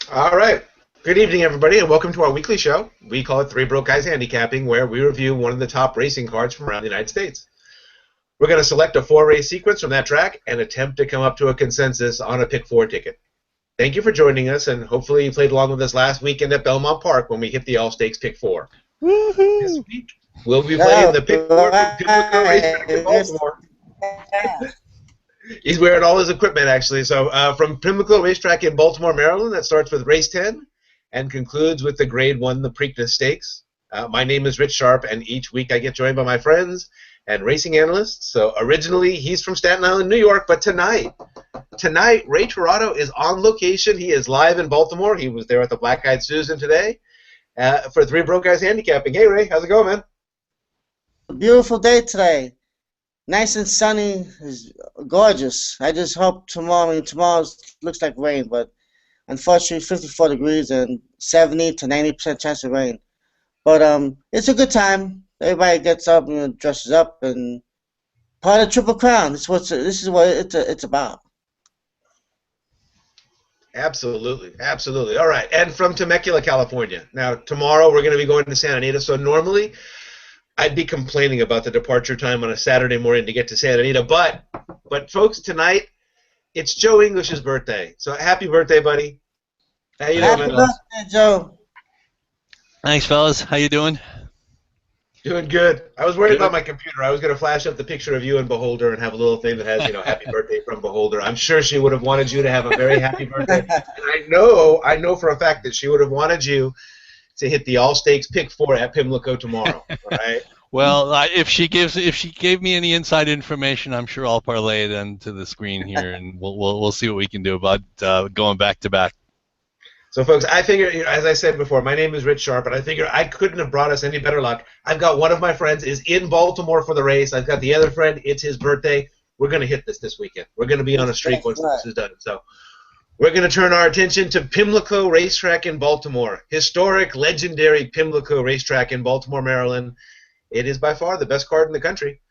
All right. Good evening, everybody, and welcome to our weekly show. We call it Three Broke Guys Handicapping, where we review one of the top racing cards from around the United States. We're going to select a four-race sequence from that track and attempt to come up to a consensus on a pick four ticket. Thank you for joining us, and hopefully you played along with us last weekend at Belmont Park when we hit the all-stakes pick four. This Woohoo! week, we'll be playing the pick four from Pimlico Racetrack in Right. Baltimore. He's wearing all his equipment, actually. So from Pimlico Racetrack in Baltimore, Maryland, that starts with race 10 and concludes with the Grade 1, the Preakness Stakes. My name is Rich Sharp, and each week I get joined by my friends and racing analysts. So originally, he's from Staten Island, New York, but tonight, Ray Torado is on location. He is live in Baltimore. He was there at the Black Eyed Susan today for Three Broke Guys Handicapping. Hey, Ray, how's it going, man? Beautiful day today. Nice and sunny. Is gorgeous. I just hope tomorrow looks like rain, but unfortunately 54 degrees and 70 to 90% chance of rain. But it's a good time. Everybody gets up and dresses up and part of Triple Crown. This is what it's about. Absolutely, absolutely. All right, and from Temecula, California. Now, tomorrow we're going to be going to Santa Anita, so normally I'd be complaining about the departure time on a Saturday morning to get to Santa Anita, but folks, tonight it's Joe English's birthday. So happy birthday, buddy! How you doing, Happy man? birthday, Joe. Thanks, fellas. How you doing? Doing good. I was worried Good. about my computer. I was going to flash up the picture of you and Beholder and have a little thing that has, happy birthday from Beholder. I'm sure she would have wanted you to have a very happy birthday. And I know for a fact that she would have wanted you to hit the all-stakes pick four at Pimlico tomorrow. All right. Well, if she gave me any inside information, I'm sure I'll parlay it into the screen here, and we'll see what we can do about going back to back. So, folks, I figure, as I said before, my name is Rich Sharp, and I figure I couldn't have brought us any better luck. I've got one of my friends is in Baltimore for the race. I've got the other friend. It's his birthday. We're going to hit this weekend. We're going to be on a streak once this is done. So we're going to turn our attention to Pimlico Racetrack in Baltimore. Historic, legendary Pimlico Racetrack in Baltimore, Maryland. It is by far the best card in the country.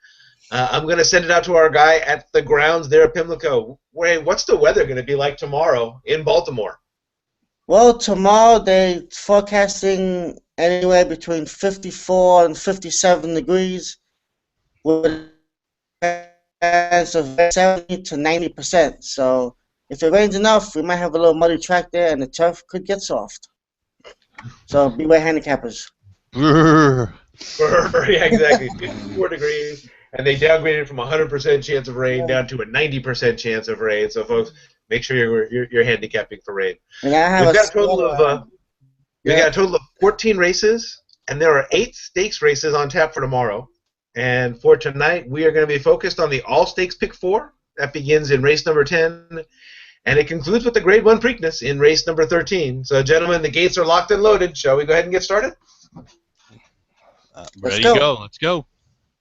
I'm going to send it out to our guy at the grounds there at Pimlico. Ray, what's the weather going to be like tomorrow in Baltimore? Well, tomorrow they're forecasting anywhere between 54 and 57 degrees with a chance of 70 to 90%. So if it rains enough, we might have a little muddy track there and the turf could get soft. So beware handicappers. Brrr. Yeah, exactly. 54 degrees, and they downgraded from 100% chance of rain down to a 90% chance of rain. So, folks, make sure you're handicapping for rain. And I have We've got a total of 14 races, and there are 8 stakes races on tap for tomorrow. And for tonight, we are going to be focused on the all-stakes pick 4. That begins in race number 10, and it concludes with the Grade 1 Preakness in race number 13. So, gentlemen, the gates are locked and loaded. Shall we go ahead and get started? Ready to go. Let's go.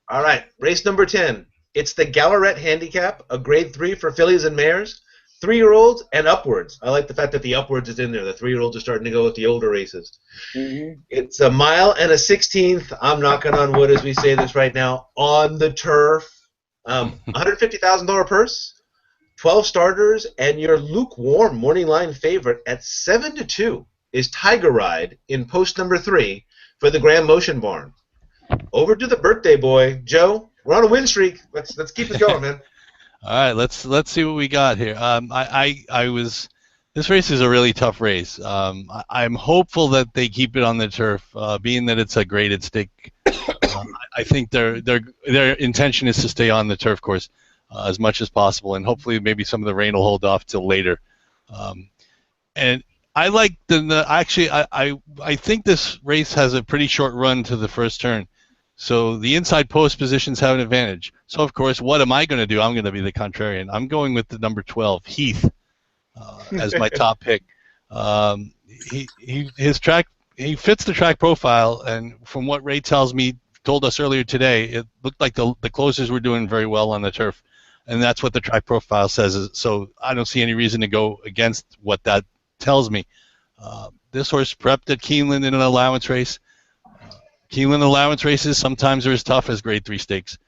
All right, race number 10. It's the Gallarette Handicap, a Grade 3 for fillies and mares, 3-year-olds and upwards. I like the fact that the upwards is in there. The 3-year-olds are starting to go with the older races. Mm-hmm. It's a mile and a 16th. I'm knocking on wood as we say this right now. On the turf. $150,000 purse, 12 starters, and your lukewarm morning line favorite at 7-2 is Tiger Ride in post number 3 for the Grand Motion Barn. Over to the birthday boy, Joe. We're on a win streak. Let's keep it going, man. All right, let's see what we got here. This race is a really tough race. I'm hopeful that they keep it on the turf, being that it's a graded stake. I think their intention is to stay on the turf course as much as possible, and hopefully maybe some of the rain will hold off till later. And I like I think this race has a pretty short run to the first turn. So the inside post positions have an advantage. So, of course, what am I going to do? I'm going to be the contrarian. I'm going with the number 12, Heath, as my top pick. He fits the track profile, and from what Ray told us earlier today, it looked like the closers were doing very well on the turf, and that's what the track profile says. So I don't see any reason to go against what that tells me. This horse prepped at Keeneland in an allowance race. Keeneland allowance races sometimes are as tough as Grade 3 stakes.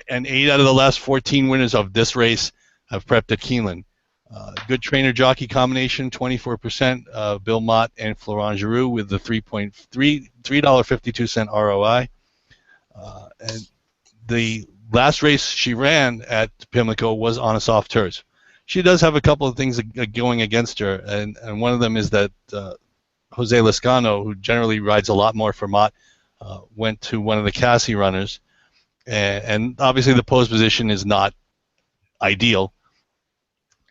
And 8 out of the last 14 winners of this race have prepped at Keeneland. Good trainer-jockey combination, 24%. Bill Mott and Florent Giroux with the $3.52 ROI. And the last race she ran at Pimlico was on a soft turf. She does have a couple of things going against her, and one of them is that Jose Lescano, who generally rides a lot more for Mott, went to one of the Cassie runners, and obviously the pose position is not ideal.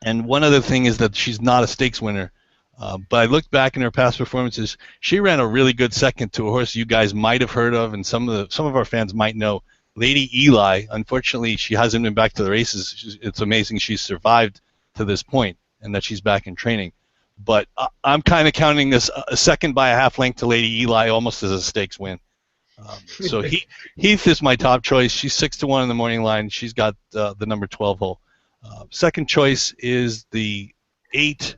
And one other thing is that she's not a stakes winner. But I looked back in her past performances. She ran a really good second to a horse you guys might have heard of, and some of our fans might know, Lady Eli. Unfortunately, she hasn't been back to the races. It's amazing she's survived to this point and that she's back in training. But I'm kind of counting this a second by a half length to Lady Eli almost as a stakes win. So Heath is my top choice. She's 6-1 in the morning line. She's got the number 12 hole. Second choice is the 8,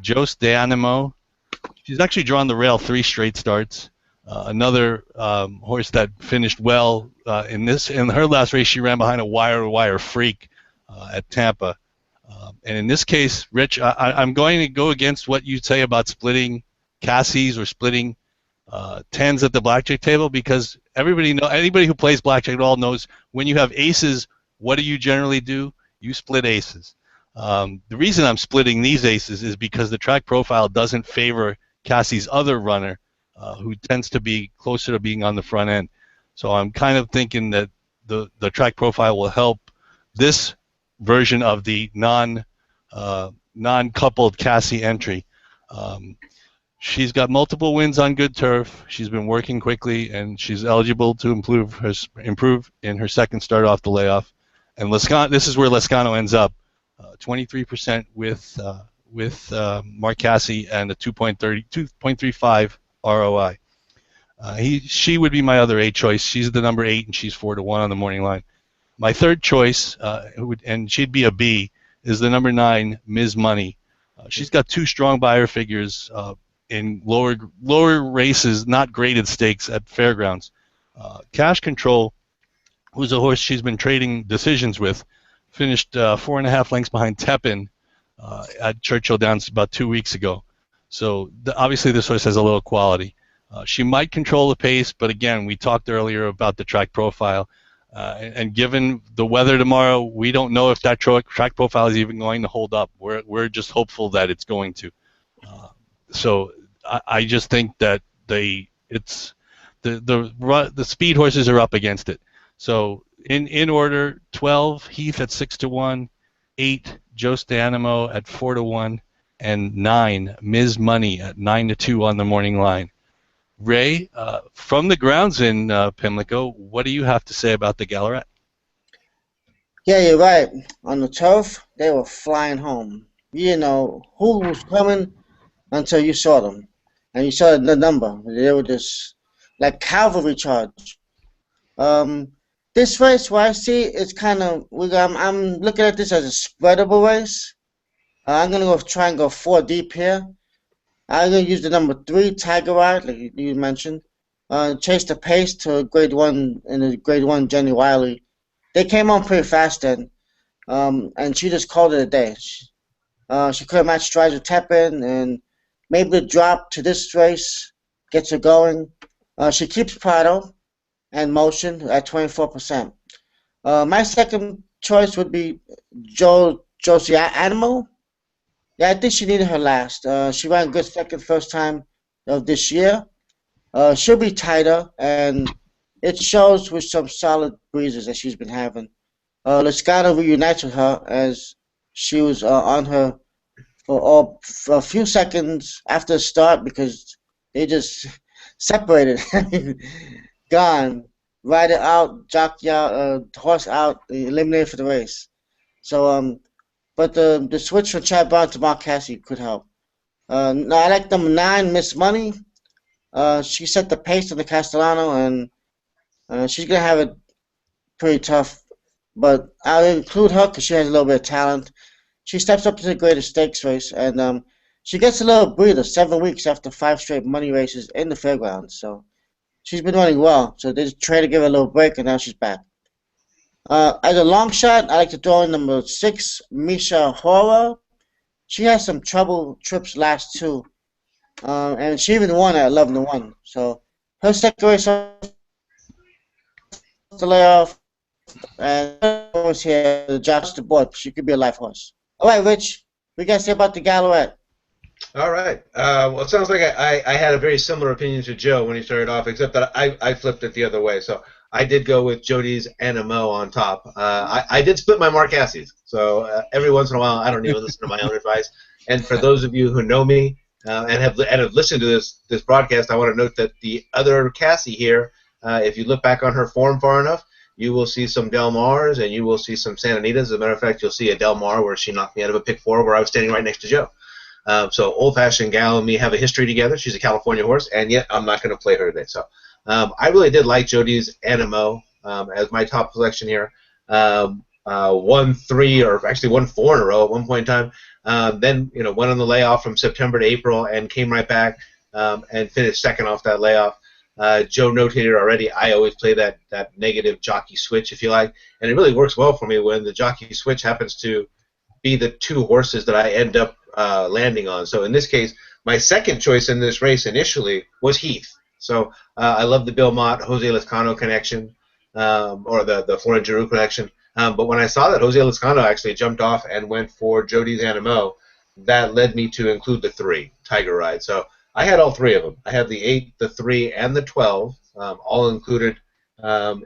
Jose de Animo. She's actually drawn the rail 3 straight starts. Another horse that finished well in her last race. She ran behind a wire-to-wire freak at Tampa. And in this case, Rich, I'm going to go against what you say about splitting Cassies or splitting 10s at the blackjack table, because anybody who plays blackjack at all knows when you have aces, what do you generally do? You split aces. The reason I'm splitting these aces is because the track profile doesn't favor Cassie's other runner, who tends to be closer to being on the front end. So I'm kind of thinking that the track profile will help this version of the non-coupled Cassie entry. She's got multiple wins on good turf. She's been working quickly, and she's eligible to improve in her second start off the layoff. And this is where Lescano ends up, 23% with Mark Cassie and a 2.35 ROI. She would be my other 8 choice. She's the number 8, and she's 4-1 on the morning line. My third choice, and she'd be a B, is the number 9, Ms. Money. She's got 2 strong buyer figures in lower races, not graded stakes at fairgrounds. Cash Control, who's a horse she's been trading decisions with, finished 4.5 lengths behind Tepin at Churchill Downs about 2 weeks ago. So obviously this horse has a little quality. She might control the pace, but again, we talked earlier about the track profile. And given the weather tomorrow, we don't know if that track profile is even going to hold up. We're just hopeful that it's going to. So I just think that the speed horses are up against it. So in order, 12, Heath at 6-1, 8, Jose de Animo at 4-1, and 9, Ms. Money at 9-2 on the morning line. Ray, from the grounds in Pimlico, what do you have to say about the Gallarat? Yeah, you're right. On the turf, they were flying home. You didn't know who was coming until you saw them. And you saw the number. They were just like cavalry charge. This race, what I see, it's kind of, I'm looking at this as a spreadable race. I'm going to try and go 4 deep here. I'm going to use the number 3, Tiger Ride, like you mentioned. Chase the pace to grade 1 in the grade 1, Jenny Wiley. They came on pretty fast then, and she just called it a day. She could have matched strides with Tepin, and maybe the drop to this race gets her going. She keeps Prado and Motion at 24%. My second choice would be Jose Animo. Yeah, I think she needed her last. She ran good first time of this year. She'll be tighter, and it shows with some solid breezes that she's been having. Lescano reunites with her as she was on her for a few seconds after the start because they just separated. Gone. Rider out, jockey out, horse out, eliminated for the race. So, but the switch from Chad Brown to Mark Cassie could help. Now I like number 9, Miss Money. She set the pace on the Castellano, and she's gonna have it pretty tough. But I'll include her because she has a little bit of talent. She steps up to the greatest stakes race, and she gets a little breather 7 weeks after 5 straight money races in the fairgrounds. So she's been running well. So they just try to give her a little break, and now she's back. As a long shot, I like to throw in number 6, Misha Hora. she had some trouble trips last two, and she even won at 11-1. So her second race off the layoff, and was here to josh the board. She could be a life horse. All right, Rich, what you got to say about the Galloway? All right. Well, it sounds like I had a very similar opinion to Joe when he started off, except that I flipped it the other way. So I did go with Jody's Animo on top. I did split my Marcassies. So every once in a while, I don't even listen to my own advice. And for those of you who know me and have listened to this broadcast, I want to note that the other Cassie here, if you look back on her form far enough, you will see some Del Mars and you will see some Santa Anitas. As a matter of fact, you'll see a Del Mar where she knocked me out of a pick four where I was standing right next to Joe. So old-fashioned gal and me have a history together. She's a California horse, and yet I'm not going to play her today. So I really did like Jody's Animo as my top selection here. Won 3 or actually won 4 in a row at one point in time. Then went on the layoff from September to April and came right back and finished second off that layoff. Joe notated already. I always play that negative jockey switch, if you like, and it really works well for me when the jockey switch happens to be the 2 horses that I end up landing on. So in this case, my second choice in this race initially was Heath. So I love the Bill Mott Jose Lezcano connection, or the Florent Giroux connection. But when I saw that Jose Lezcano actually jumped off and went for Jody's Animo, that led me to include the 3 Tiger Ride. So I had all 3 of them. I had the 8, the 3, and the 12, all included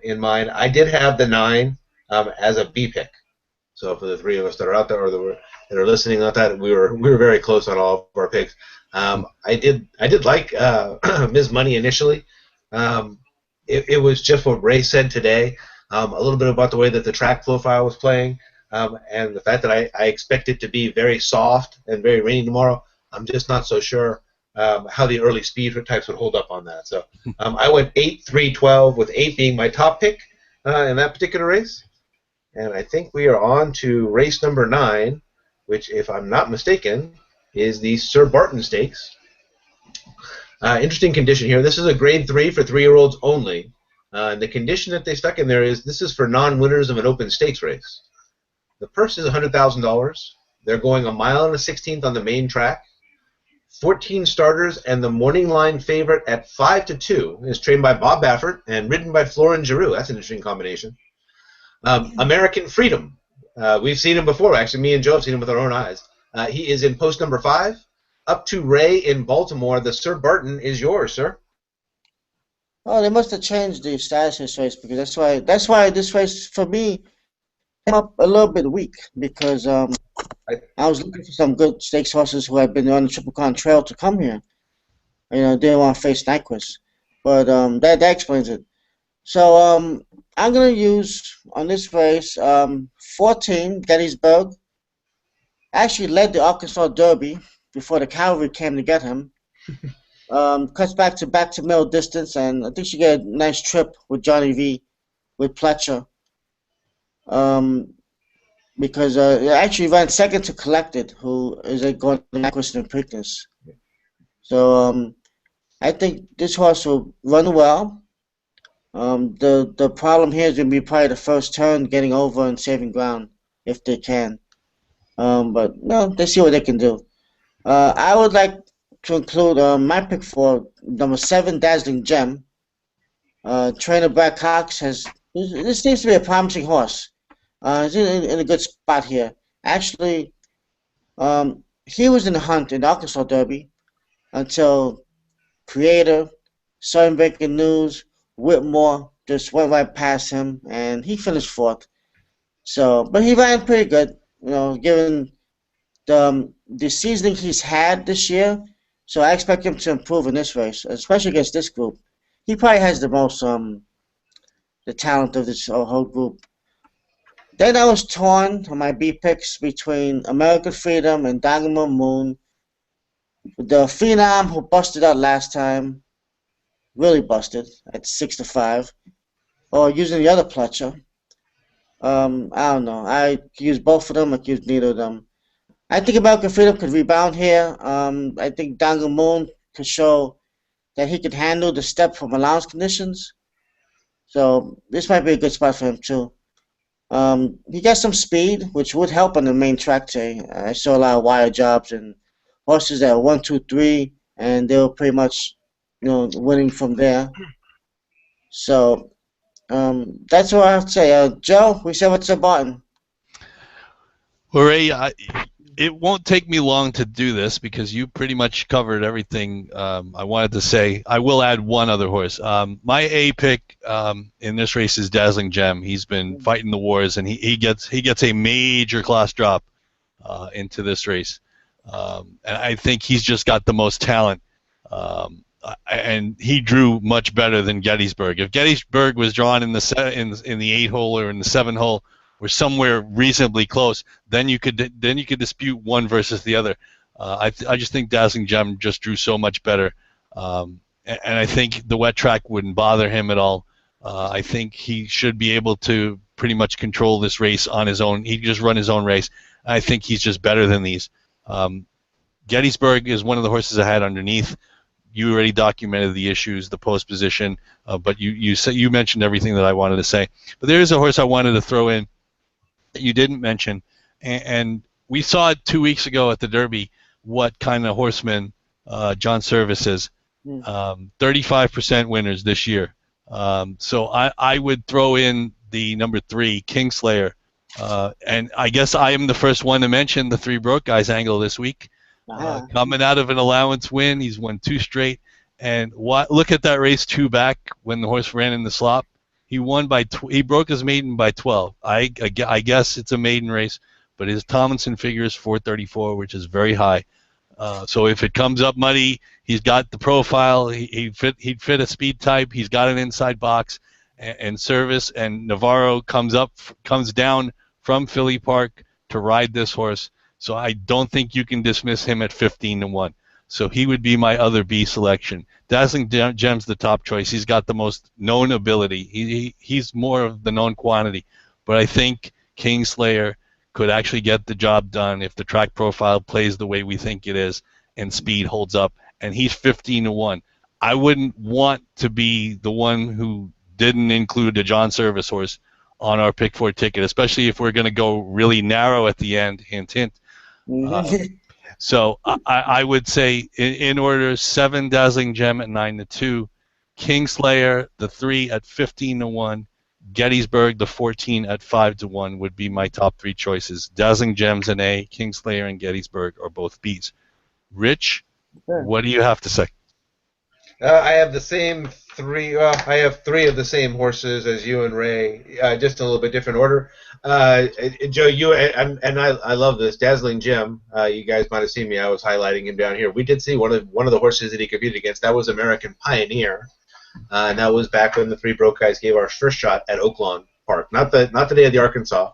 in mine. I did have the 9 as a B pick. So for the 3 of us that are out there or that are listening on that, we were very close on all of our picks. I did like Ms. Money initially. It was just what Ray said today. A little bit about the way that the track profile was playing, and the fact that I expect it to be very soft and very rainy tomorrow. I'm just not so sure how the early speed types would hold up on that. So I went 8, 3, 12, with 8 being my top pick in that particular race. And I think we are on to race number 9, which, if I'm not mistaken, is the Sir Barton Stakes. Interesting condition here. This is a grade 3 for 3-year-olds only. And the condition that they stuck in there is this is for non-winners of an open stakes race. The purse is $100,000. They're going 1 1/16 miles on the main track. 14 starters, and the morning line favorite at 5-2 is trained by Bob Baffert and ridden by Florent Giroux. That's an interesting combination. American Freedom. We've seen him before. Actually, me and Joe have seen him with our own eyes. He is in post number 5. Up to Ray in Baltimore. The Sir Barton is yours, sir. Oh, they must have changed the status of this race, because that's why this race for me came up a little bit weak, because I was looking for some good stakes horses who had been on the Triple Crown Trail to come here. Didn't want to face Nyquist, but that explains it. So I'm gonna use on this race 14 Gettysburg. Actually led the Arkansas Derby before the cavalry came to get him. Cuts back to middle distance, and I think she get a nice trip with Johnny V, with Pletcher. Because it actually ran second to Collected, who is going to Nyquist and Preakness. So I think this horse will run well. The problem here is going to be probably the first turn, getting over and saving ground if they can. But no, they see what they can do. I would like to include my pick for number 7, Dazzling Gem. Trainer Brad Cox this seems to be a promising horse. He's in a good spot here. Actually, he was in the hunt in the Arkansas Derby until Creator, Sunbreaking News, Whitmore just went right past him, and he finished 4th. So, but he ran pretty good, given the seasoning he's had this year. So I expect him to improve in this race, especially against this group. He probably has the most the talent of this whole group. Then I was torn on my B picks between American Freedom and Dynamo Moon. The Phenom, who busted out last time, really busted at 6-5, or using the other Pletcher. I don't know. I could use both of them. I could use neither of them. I think American Freedom could rebound here. I think Dynamo Moon could show that he could handle the step from allowance conditions. So this might be a good spot for him too. He got some speed, which would help on the main track today. I saw a lot of wire jobs and horses at 1, 2, 3, and they were pretty much, winning from there. So that's what I have to say. Joe, we said what's up, Barton. Well, Ray, it won't take me long to do this because you pretty much covered everything I wanted to say. I will add one other horse. My A pick in this race is Dazzling Gem. He's been fighting the wars, and he gets a major class drop into this race. And I think he's just got the most talent. And he drew much better than Gettysburg. If Gettysburg was drawn in the 8 hole or in the 7 hole, or somewhere reasonably close, then you could dispute one versus the other. I just think Dazzling Gem just drew so much better, and I think the wet track wouldn't bother him at all. I think he should be able to pretty much control this race on his own. He can just run his own race. I think he's just better than these. Gettysburg is one of the horses I had underneath. You already documented the issues, the post position, but you mentioned everything that I wanted to say. But there is a horse I wanted to throw in that you didn't mention, and we saw it 2 weeks ago at the Derby what kind of horseman John Service is. 35% winners this year. So I would throw in the number 3, Kingslayer, and I guess I am the first one to mention the 3 broke guys angle this week. Coming out of an allowance win, he's won 2 straight, and look at that race 2 back when the horse ran in the slop. He won he broke his maiden by 12. I guess it's a maiden race, but his Tomlinson figure is 434, which is very high. So if it comes up muddy, he's got the profile. He'd fit a speed type. He's got an inside box and Service, and Navarro comes down from Philly Park to ride this horse. So I don't think you can dismiss him at 15-1. So he would be my other B selection. Dazzling Gem's the top choice. He's got the most known ability. He's more of the known quantity. But I think Kingslayer could actually get the job done if the track profile plays the way we think it is and speed holds up. And he's 15-1. I wouldn't want to be the one who didn't include a John Service horse on our pick 4 ticket, especially if we're going to go really narrow at the end. Hint, hint. So I would say in order 7 Dazzling Gem at 9-2, Kingslayer the 3 at 15-1, Gettysburg the 14 at 5-1 would be my top 3 choices. Dazzling Gem's an A, Kingslayer and Gettysburg are both B's. Rich, what do you have to say? I have the same 3. Well, I have 3 of the same horses as you and Ray, just in a little bit different order. Joe, you and I love this Dazzling Gem. You guys might have seen me. I was highlighting him down here. We did see one of the horses that he competed against. That was American Pioneer, and that was back when the 3 broke guys gave our first shot at Oaklawn Park. Not the day of the Arkansas,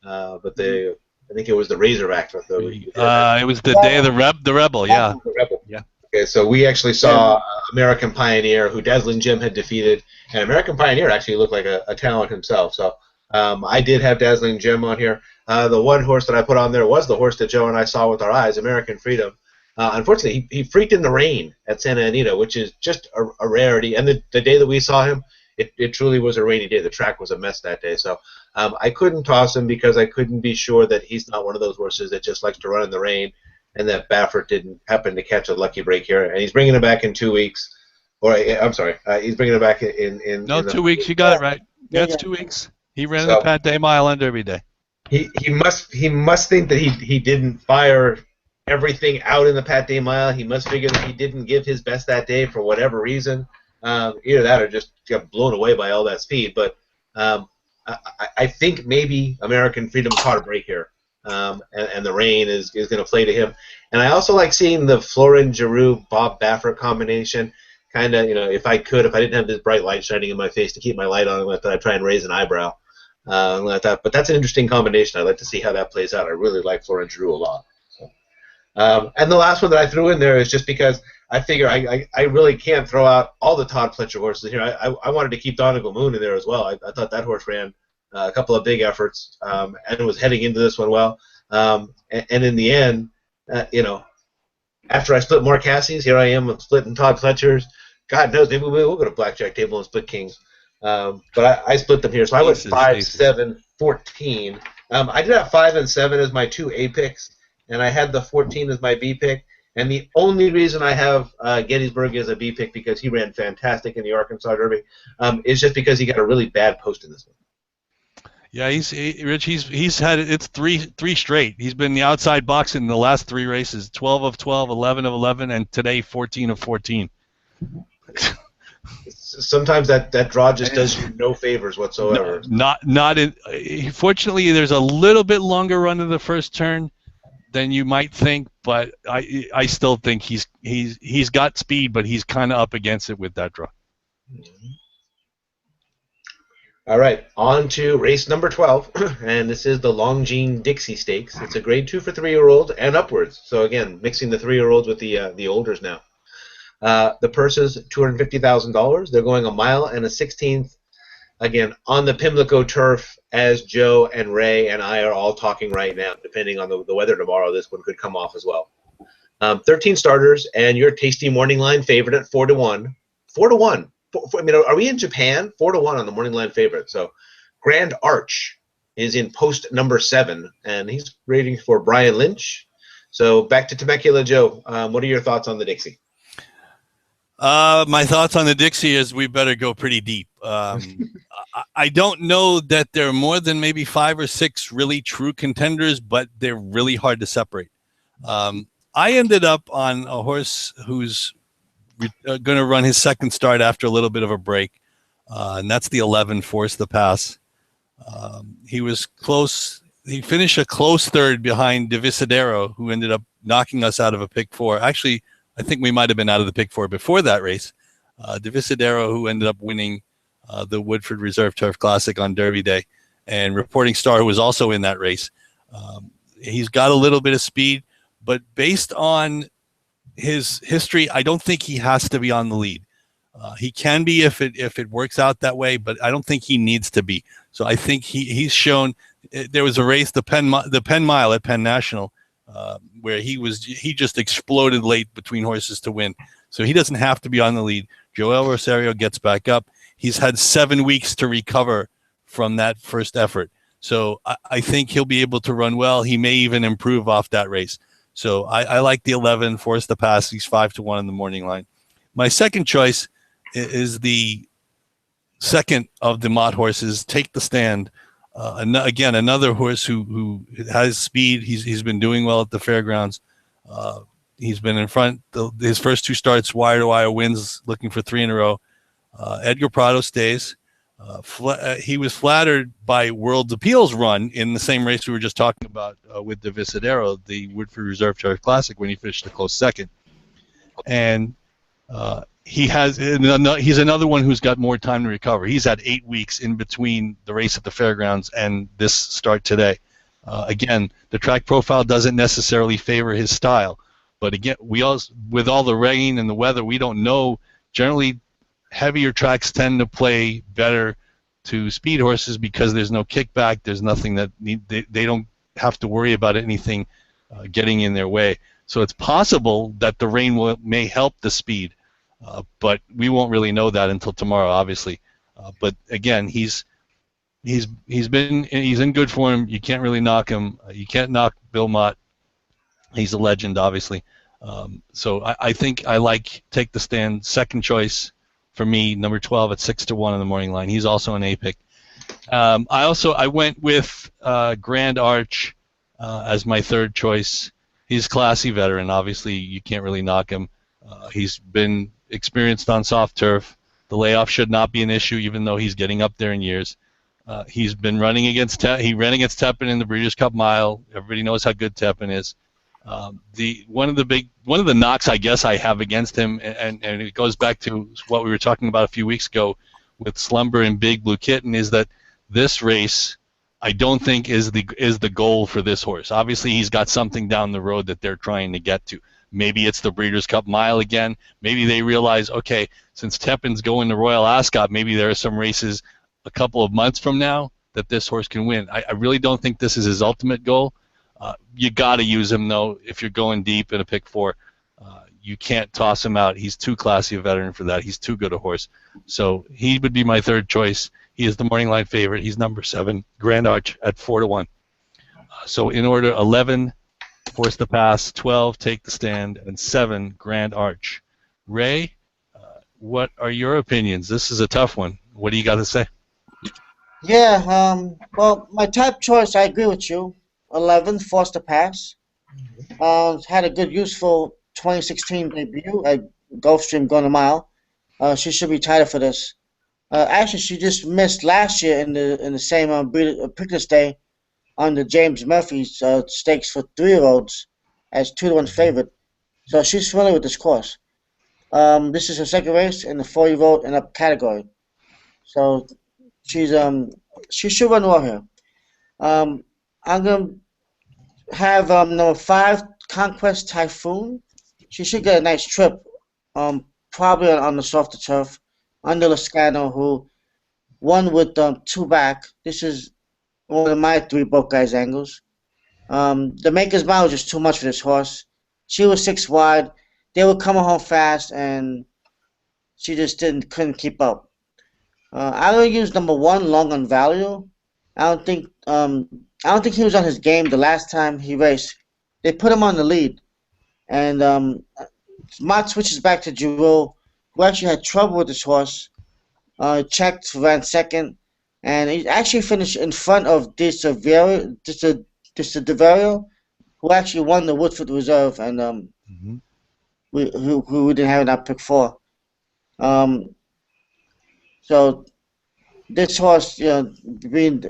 but I think it was the Razorback. It was the day of the Rebel. Yeah. The Rebel. Yeah. Okay, so we actually saw American Pioneer, who Dazzling Gem had defeated, and American Pioneer actually looked like a talent himself. So I did have Dazzling Gem on here. The one horse that I put on there was the horse that Joe and I saw with our eyes, American Freedom. Unfortunately, he freaked in the rain at Santa Anita, which is just a rarity. And the day that we saw him, it truly was a rainy day. The track was a mess that day. So I couldn't toss him because I couldn't be sure that he's not one of those horses that just likes to run in the rain, and that Baffert didn't happen to catch a lucky break here. And he's bringing it back in 2 weeks. Or I'm sorry, he's bringing it back in 2 weeks. You got it right. Yeah, it's 2 weeks. He ran the Pat Day Mile on Derby Day. He must think that he didn't fire everything out in the Pat Day Mile. He must figure that he didn't give his best that day for whatever reason. Either that or just got blown away by all that speed. But I think maybe American Freedom caught a break here. And the rain is going to play to him. And I also like seeing the Florin Giroux Bob Baffert combination. Kind of, if I didn't have this bright light shining in my face to keep my light on, I'd try and raise an eyebrow. Like that. But that's an interesting combination. I'd like to see how that plays out. I really like Florin Giroux a lot. So. And the last one that I threw in there is just because I figure I really can't throw out all the Todd Pletcher horses here. I wanted to keep Donegal Moon in there as well. I thought that horse ran a couple of big efforts and was heading into this one well. And in the end, after I split Mark Cassie's, here I am splitting Todd Pletcher's. God knows, maybe we'll go to blackjack table and split kings. But I split them here, so I went Aces, 5, aces. 7, 14. I did have 5 and 7 as my 2 A picks, and I had the 14 as my B pick. And the only reason I have Gettysburg as a B pick, because he ran fantastic in the Arkansas Derby, is just because he got a really bad post in this one. Yeah, Rich. He's had it's three straight. He's been the outside box in the last 3 races: 12 of 12, 11 of 11, and today 14 of 14. Sometimes that draw just does you no favors whatsoever. Not in. Fortunately, there's a little bit longer run of the first turn than you might think, but I still think he's got speed, but he's kind of up against it with that draw. All right, on to race number 12, and this is the Longines Dixie Stakes. It's a grade 2 for 3-year-olds and upwards. So again, mixing the 3-year-olds with the olders now. The purse is $250,000. They're going a mile and a 16th. Again, on the Pimlico turf, as Joe and Ray and I are all talking right now. Depending on the weather tomorrow, this one could come off as well. 13 starters, and your tasty morning line favorite at 4-1. 4-1. I mean, are we in Japan? 4-1 on the morning line favorite. So, Grand Arch is in post number 7, and he's rating for Brian Lynch. So, back to Temecula, Joe. What are your thoughts on the Dixie? My thoughts on the Dixie is we better go pretty deep. I don't know that there are more than maybe 5 or 6 really true contenders, but they're really hard to separate. I ended up on a horse who's going to run his second start after a little bit of a break, and that's the 11, Force the Pass. He was close. He finished a close third behind Divisadero, who ended up knocking us out of a pick 4. Actually, I think we might have been out of the pick 4 before that race. Divisadero, who ended up winning the Woodford Reserve Turf Classic on Derby Day, and Reporting Star, who was also in that race. He's got a little bit of speed, but based on his history, I don't think he has to be on the lead. He can be if it works out that way, but I don't think he needs to be. So I think he's shown. There was a race, the Penn Mile at Penn National, where he just exploded late between horses to win. So he doesn't have to be on the lead. Joel Rosario gets back up. He's had 7 weeks to recover from that first effort. So I think he'll be able to run well. He may even improve off that race. So I like the 11, Force the Pass. He's 5-1 in the morning line. My second choice is the second of the Mott horses, Take the Stand. Again, another horse who has speed. He's been doing well at the fairgrounds. He's been in front. His first 2 starts, wire to wire wins, looking for 3 in a row. Edgar Prado stays. He was flattered by World's Appeal's run in the same race we were just talking about with Divisadero, the Woodford Reserve Turf Classic, when he finished a close second. And he's another one who's got more time to recover. He's had 8 weeks in between the race at the fairgrounds and this start today. Again, the track profile doesn't necessarily favor his style, but again, with all the rain and the weather, we don't know. Generally, heavier tracks tend to play better to speed horses because there's no kickback. There's nothing that they don't have to worry about anything getting in their way. So it's possible that the rain may help the speed, but we won't really know that until tomorrow, obviously. But again, he's in good form. You can't really knock him. You can't knock Bill Mott. He's a legend, obviously. So I think I like Take the Stand, second choice for me, number 12 at 6-1 in the morning line. He's also an A pick. I went with Grand Arch as my third choice. He's a classy veteran. Obviously, you can't really knock him. He's been experienced on soft turf. The layoff should not be an issue, even though he's getting up there in years. He's been running against he ran against Tepin in the Breeders' Cup Mile. Everybody knows how good Tepin is. One of the knocks I guess I have against him, and it goes back to what we were talking about a few weeks ago with Slumber and Big Blue Kitten, is that this race I don't think is the goal for this horse. Obviously, he's got something down the road that they're trying to get to. Maybe it's the Breeders' Cup Mile again. Maybe they realize, okay, since Tepin's going to Royal Ascot, maybe there are some races a couple of months from now that this horse can win. I really don't think this is his ultimate goal. You got to use him, though, if you're going deep in a pick 4. you can't toss him out. He's too classy a veteran for that. He's too good a horse. So he would be my third choice. He is the morning line favorite. He's number 7, Grand Arch at 4-1. So in order, 11, Force the Pass, 12, Take the Stand, and 7, Grand Arch. Ray, what are your opinions? This is a tough one. What do you got to say? Yeah, well, my top choice, I agree with you. 11, Force the Pass. Had a good, useful 2016 debut at Gulfstream going a mile. She should be titled for this. Actually, she just missed last year in the same Preakness day on the James Murphy's stakes for 3-year-olds as 2-1 favorite. So she's familiar with this course. This is her second race in the 4-year-old and up category. So she should run well here. I'm gonna have number 5, Conquest Typhoon. She should get a nice trip. Probably on the softer turf under Lascano, who won with 2 back. This is one of my 3 broke guys angles. The Maker's Mile was just too much for this horse. She was 6 wide. They were coming home fast, and she just couldn't keep up. I'm gonna use number 1, Long on Value. I don't think he was on his game the last time he raced. They put him on the lead, and Mott switches back to Giroux, who actually had trouble with this horse. Checked, ran second, and he actually finished in front of Desaverio, who actually won the Woodford Reserve, and who we didn't have in our pick 4. So this horse, beat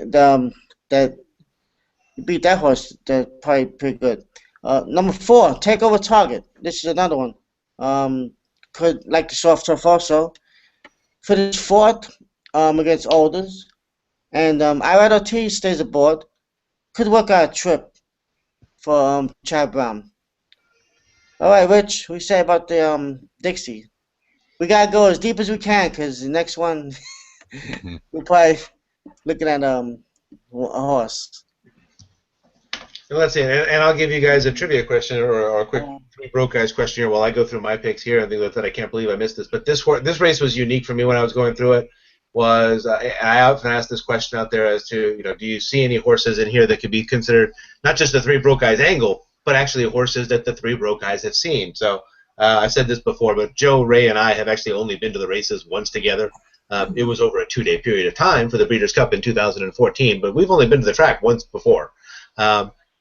that horse, that's probably pretty good. Number 4, Takeover Target. This is another one. Could like the soft turf also. Finished 4th against Olders, and Irad Ortiz stays aboard. Could work out a trip for Chad Brown. All right, Rich, what do you say about the Dixie? We gotta go as deep as we can, because the next one we're probably looking at a horse. Let's see, and I'll give you guys a trivia question or a quick 3 broke guys question here while I go through my picks here. I think that I can't believe I missed this, but this race was unique for me when I was going through it. I often ask this question out there as to, do you see any horses in here that could be considered not just the 3 broke guys angle, but actually horses that the 3 broke guys have seen? So I said this before, but Joe, Ray, and I have actually only been to the races once together. It was over a 2-day period of time for the Breeders' Cup in 2014, but we've only been to the track once before.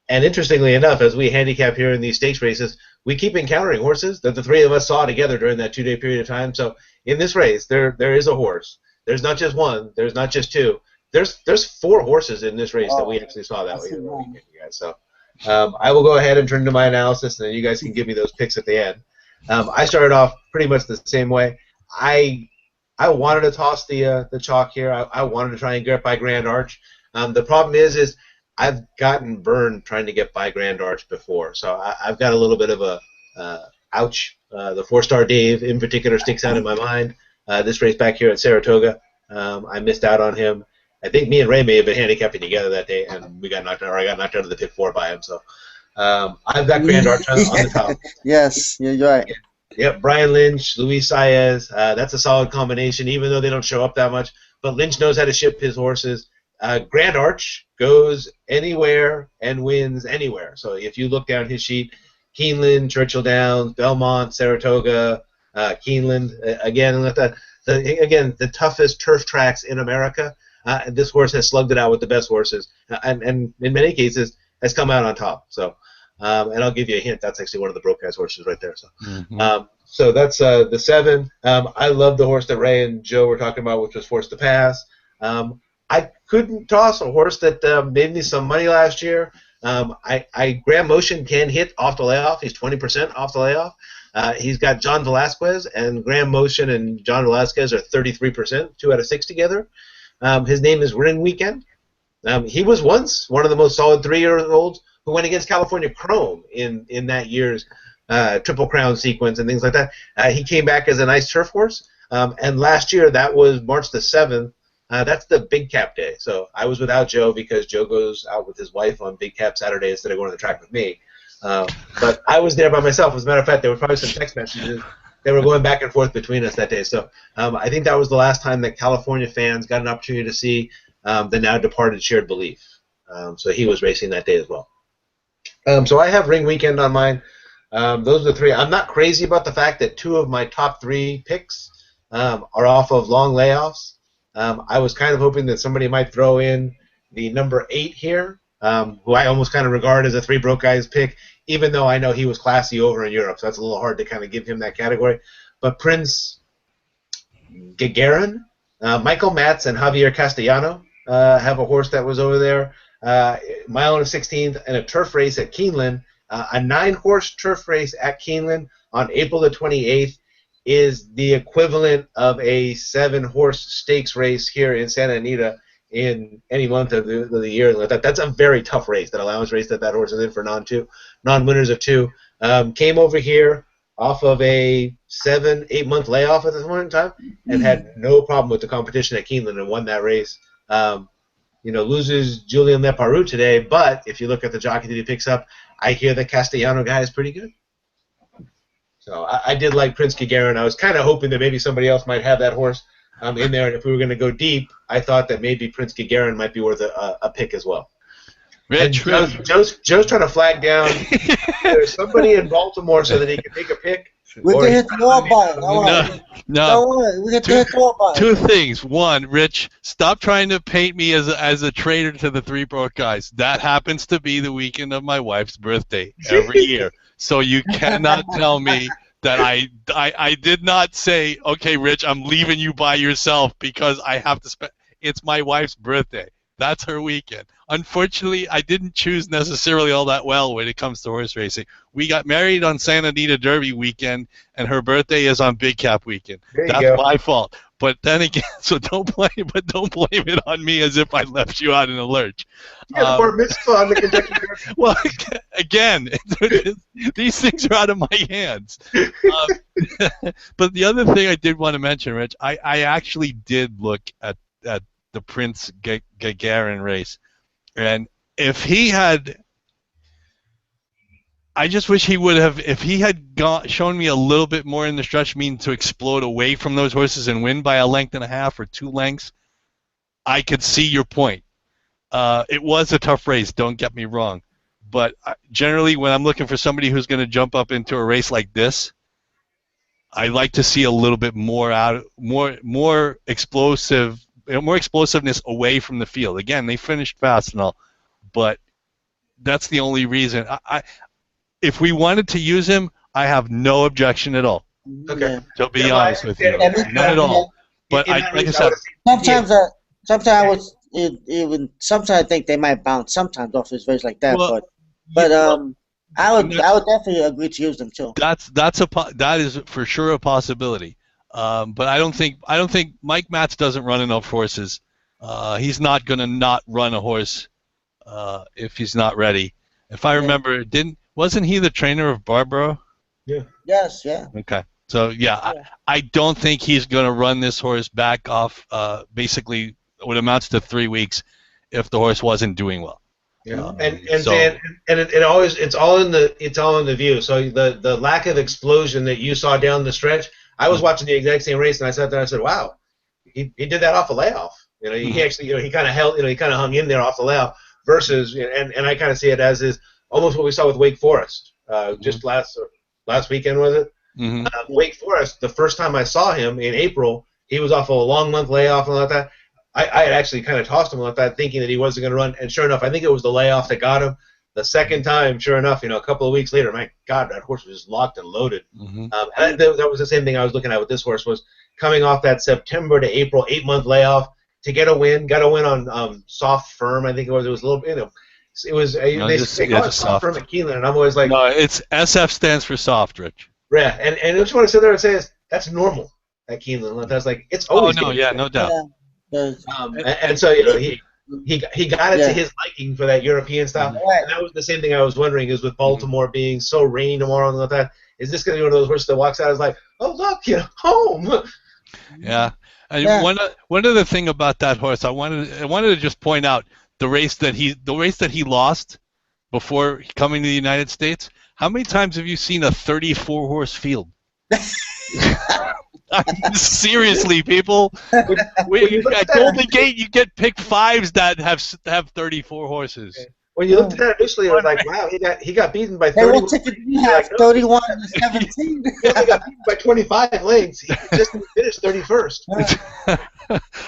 And interestingly enough, as we handicap here in these stakes races, we keep encountering horses that the 3 of us saw together during that 2-day period of time. So in this race, there is a horse. There's not just 1. There's not just 2. There's 4 horses in this race that we actually saw that weekend, you guys. So I will go ahead and turn to my analysis, and then you guys can give me those picks at the end. I started off pretty much the same way. I wanted to toss the chalk here. I wanted to try and get by Grand Arch. The problem is I've gotten burned trying to get by Grand Arch before, so I've got a little bit of a ouch. The 4-star Dave in particular sticks out in my mind. This race back here at Saratoga, I missed out on him. I think me and Ray may have been handicapping together that day, and I got knocked out of the pick 4 by him. So I've got Grand Arch on the top. Yes, you're right. Yep, Brian Lynch, Luis Saez. That's a solid combination, even though they don't show up that much. But Lynch knows how to ship his horses. Grand Arch goes anywhere and wins anywhere. So if you look down his sheet, Keeneland, Churchill Downs, Belmont, Saratoga, Keeneland, again the toughest turf tracks in America. This horse has slugged it out with the best horses, and in many cases has come out on top. So, and I'll give you a hint. That's actually one of the broke guys' horses right there. So, so that's the 7. I love the horse that Ray and Joe were talking about, which was Force to Pass. I couldn't toss a horse that made me some money last year. Graham Motion can hit off the layoff. He's 20% off the layoff. He's got John Velasquez, and Graham Motion and John Velasquez are 33%, 2 out of 6 together. His name is Ring Weekend. He was once one of the most solid 3-year-olds who went against California Chrome in that year's Triple Crown sequence and things like that. He came back as a nice turf horse, and last year, that was March the 7th. That's the Big Cap day. So I was without Joe because Joe goes out with his wife on Big Cap Saturday instead of going to the track with me. But I was there by myself. As a matter of fact, there were probably some text messages. They were going back and forth between us that day. So I think that was the last time that California fans got an opportunity to see the now departed Shared Belief. So he was racing that day as well. So I have Ring Weekend on mine. Those are the three. I'm not crazy about the fact that 2 of my top 3 picks are off of long layoffs. I was kind of hoping that somebody might throw in the number 8 here, who I almost kind of regard as a 3 broke guys pick, even though I know he was classy over in Europe, so that's a little hard to kind of give him that category. But Prince Gagarin, Michael Matz, and Javier Castellano have a horse that was over there. Mile and a 16th and a turf race at Keeneland. A 9-horse turf race at Keeneland on April the 28th is the equivalent of a 7-horse stakes race here in Santa Anita in any month of the year. That's a very tough race, that allowance race that horse is in for non-winners of 2. Came over here off of a 7-8 month layoff at this point in time and had no problem with the competition at Keeneland and won that race. Loses Julian Leparoux today, but if you look at the jockey that he picks up, I hear the Castellano guy is pretty good. So I did like Prince Gagarin. I was kind of hoping that maybe somebody else might have that horse in there, and if we were going to go deep, I thought that maybe Prince Gagarin might be worth a pick as well. Rich, Joe's trying to flag down there's somebody in Baltimore so that he can take a pick. We can hit the wall button. No. Don't worry. We can hit the wall button. 2 things. 1, Rich, stop trying to paint me as a traitor to the 3 broke guys. That happens to be the weekend of my wife's birthday every year. So you cannot tell me that I did not say, okay, Rich, I'm leaving you by yourself because I have to spend. It's my wife's birthday. That's her weekend. Unfortunately, I didn't choose necessarily all that well when it comes to horse racing. We got married on Santa Anita Derby weekend, and her birthday is on Big Cap weekend. That's my fault. But then again, so don't blame it on me as if I left you out in the lurch. Yeah, or mitzvah on the Kentucky Derby. Well, again, these things are out of my hands. But the other thing I did want to mention, Rich, I actually did look at the Prince Gagarin race. And if he had, I just wish he would have, if he had shown me a little bit more in the stretch mean to explode away from those horses and win by a length and a half or 2 lengths, I could see your point. It was a tough race, don't get me wrong. But generally, when I'm looking for somebody who's going to jump up into a race like this, I like to see a little bit more more explosiveness away from the field. Again, they finished fast and all, but that's the only reason. If we wanted to use him, I have no objection at all. Okay. To be honest with you, not at all. But like I said, sometimes I think they might bounce sometimes off his race like that. Well, but I would definitely agree to use them too. That is for sure a possibility. But I don't think Mike Matz doesn't run enough horses. He's not going to not run a horse if he's not ready. If I remember, wasn't he the trainer of Barbara? Yeah. Yes. Yeah. Okay. So I don't think he's going to run this horse back off. Basically, what amounts to 3 weeks if the horse wasn't doing well. Yeah, it's all in the view. So the lack of explosion that you saw down the stretch. I was watching the exact same race, and I sat there and I said, "Wow, he did that off a layoff." He actually, he kind of held, he kind of hung in there off the layoff. Versus, and I kind of see it as is almost what we saw with Wake Forest just last weekend, was it? Mm-hmm. Wake Forest. The first time I saw him in April, he was off a long month layoff and all that. I had actually kind of tossed him like that, thinking that he wasn't going to run. And sure enough, I think it was the layoff that got him. The second time, sure enough, a couple of weeks later, my God, that horse was just locked and loaded. Mm-hmm. And that was the same thing I was looking at with this horse, was coming off that September to April 8-month layoff to get a win. Got a win on soft firm, I think it was. It was a little bit, it was. They call it soft firm at Keeneland, and I'm always like. No, it's SF stands for soft, Rich. Yeah, and I just want to sit there and say that's normal at Keeneland. That's like it's always. Oh no, yeah, no doubt. And so he got it to his liking for that European style. Right. And that was the same thing I was wondering, is with Baltimore being so rainy tomorrow and all that, is this going to be one of those horses that walks out and is like, oh look, home. Yeah. And one other thing about that horse, I wanted to just point out the race that he lost before coming to the United States. How many times have you seen a 34-horse field? Seriously, people. At Golden Gate, you get pick 5s that have 34 horses. Okay. When you looked at that initially, it was like, wow, he got beaten by 30. Hey, what ticket did you have? 31 to 17. He only got beaten by 25 lengths. He just finished 31st.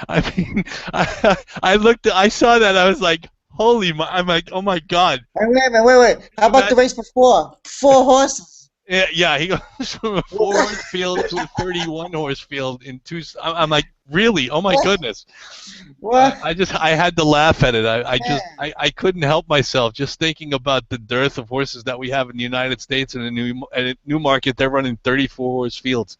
I mean, I saw that. I was like, I'm like, oh my God. Hey, wait. How about the race before? 4 horses. Yeah, he goes from a 4-horse field to a 31-horse field in 2. I'm like, really? Oh my goodness! What? I had to laugh at it. I couldn't help myself just thinking about the dearth of horses that we have in the United States and in Newmarket. They're running 34-horse fields.